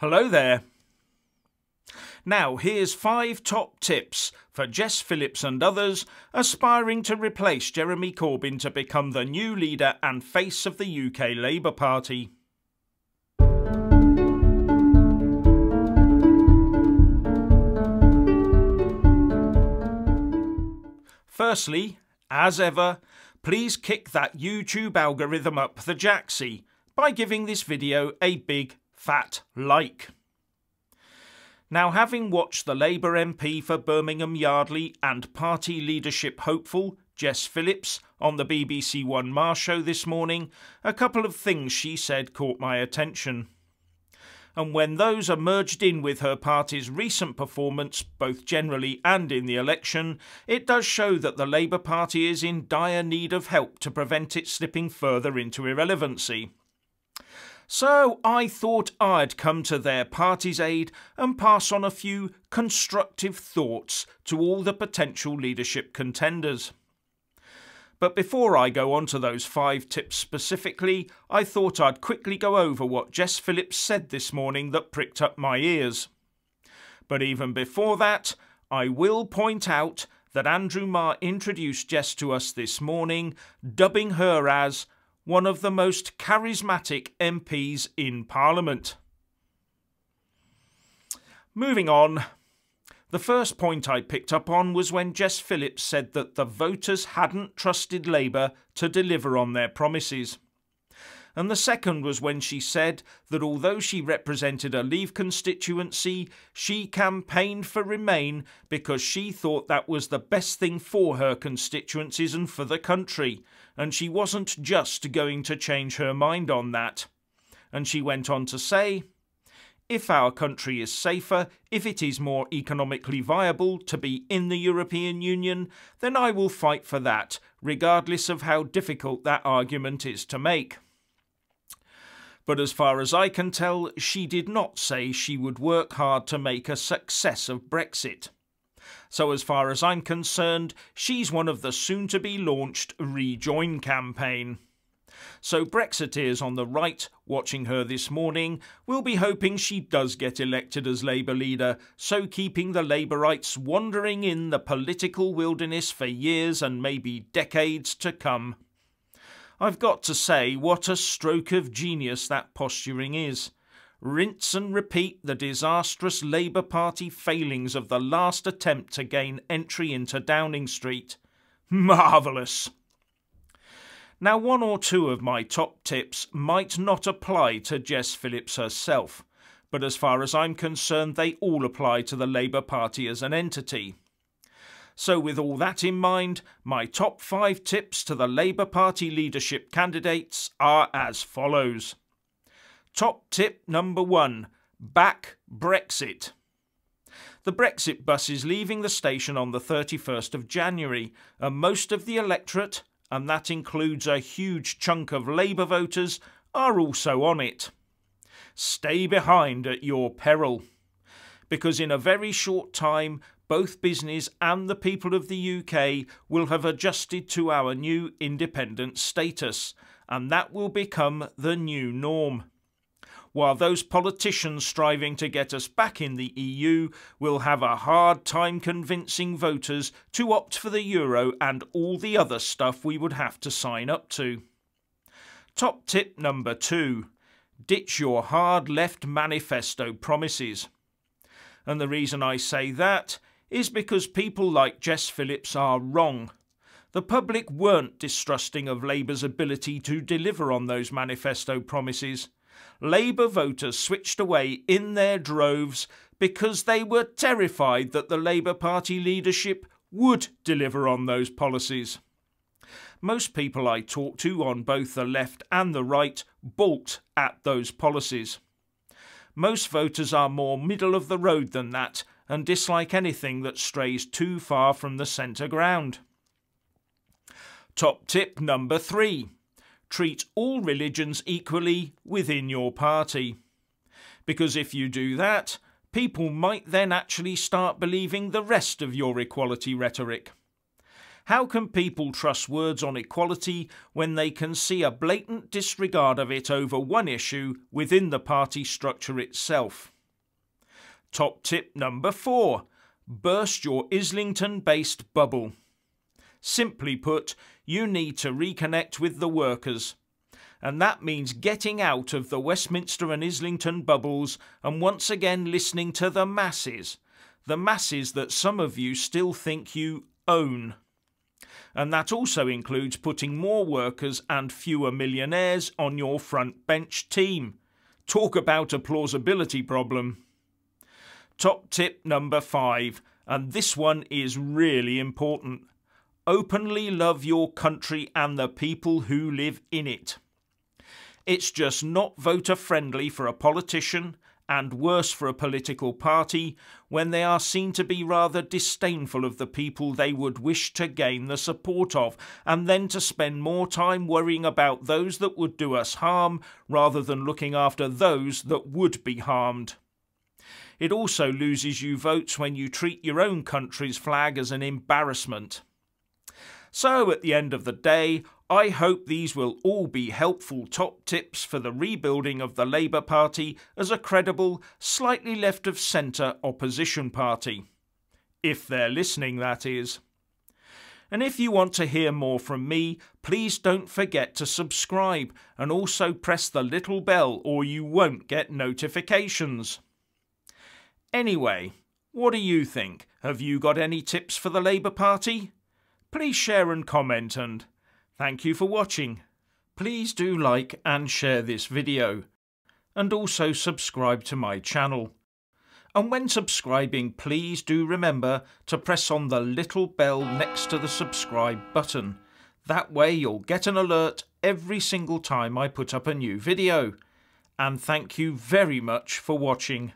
Hello there. Now here's 5 top tips for Jess Phillips and others aspiring to replace Jeremy Corbyn to become the new leader and face of the UK Labour Party. Firstly, as ever, please kick that YouTube algorithm up the jacksie by giving this video a big fat like. Now, having watched the Labour MP for Birmingham Yardley and party leadership hopeful Jess Phillips on the BBC One Marr show this morning, a couple of things she said caught my attention. And when those are merged in with her party's recent performance, both generally and in the election, it does show that the Labour Party is in dire need of help to prevent it slipping further into irrelevancy. So I thought I'd come to their party's aid and pass on a few constructive thoughts to all the potential leadership contenders. But before I go on to those 5 tips specifically, I thought I'd quickly go over what Jess Phillips said this morning that pricked up my ears. But even before that, I will point out that Andrew Marr introduced Jess to us this morning, dubbing her as one of the most charismatic MPs in Parliament. Moving on. The first point I picked up on was when Jess Phillips said that the voters hadn't trusted Labour to deliver on their promises. And the second was when she said that although she represented a Leave constituency, she campaigned for Remain because she thought that was the best thing for her constituencies and for the country, and she wasn't just going to change her mind on that. And she went on to say, "If our country is safer, if it is more economically viable to be in the European Union, then I will fight for that, regardless of how difficult that argument is to make." But as far as I can tell, she did not say she would work hard to make a success of Brexit. So as far as I'm concerned, she's one of the soon-to-be-launched Rejoin campaign. So Brexiteers on the right, watching her this morning, will be hoping she does get elected as Labour leader, so keeping the Labourites wandering in the political wilderness for years and maybe decades to come. I've got to say, what a stroke of genius that posturing is. Rinse and repeat the disastrous Labour Party failings of the last attempt to gain entry into Downing Street. Marvellous! Now, 1 or 2 of my top tips might not apply to Jess Phillips herself, but as far as I'm concerned, they all apply to the Labour Party as an entity. So with all that in mind, my top 5 tips to the Labour Party leadership candidates are as follows. Top tip number 1. Back Brexit. The Brexit bus is leaving the station on the 31st of January, and most of the electorate, and that includes a huge chunk of Labour voters, are also on it. Stay behind at your peril, because in a very short time, both business and the people of the UK will have adjusted to our new independent status, and that will become the new norm. While those politicians striving to get us back in the EU will have a hard time convincing voters to opt for the euro and all the other stuff we would have to sign up to. Top tip number 2. Ditch your hard left manifesto promises. And the reason I say that is because people like Jess Phillips are wrong. The public weren't distrusting of Labour's ability to deliver on those manifesto promises. Labour voters switched away in their droves because they were terrified that the Labour Party leadership would deliver on those policies. Most people I talk to on both the left and the right balked at those policies. Most voters are more middle of the road than that and dislike anything that strays too far from the centre ground. Top tip number 3. Treat all religions equally within your party. Because if you do that, people might then actually start believing the rest of your equality rhetoric. How can people trust words on equality when they can see a blatant disregard of it over one issue within the party structure itself? Top tip number 4. Burst your Islington-based bubble. Simply put, you need to reconnect with the workers. And that means getting out of the Westminster and Islington bubbles and once again listening to the masses that some of you still think you own. And that also includes putting more workers and fewer millionaires on your front bench team. Talk about a plausibility problem. Top tip number 5, and this one is really important. Openly love your country and the people who live in it. It's just not voter friendly for a politician, and worse for a political party, when they are seen to be rather disdainful of the people they would wish to gain the support of, and then to spend more time worrying about those that would do us harm rather than looking after those that would be harmed. It also loses you votes when you treat your own country's flag as an embarrassment. So at the end of the day, I hope these will all be helpful top tips for the rebuilding of the Labour Party as a credible, slightly left-of-centre opposition party. If they're listening, that is. And if you want to hear more from me, please don't forget to subscribe and also press the little bell or you won't get notifications. Anyway, what do you think? Have you got any tips for the Labour Party? Please share and comment, and thank you for watching. Please do like and share this video, and also subscribe to my channel. And when subscribing, please do remember to press on the little bell next to the subscribe button. That way you'll get an alert every single time I put up a new video. And thank you very much for watching.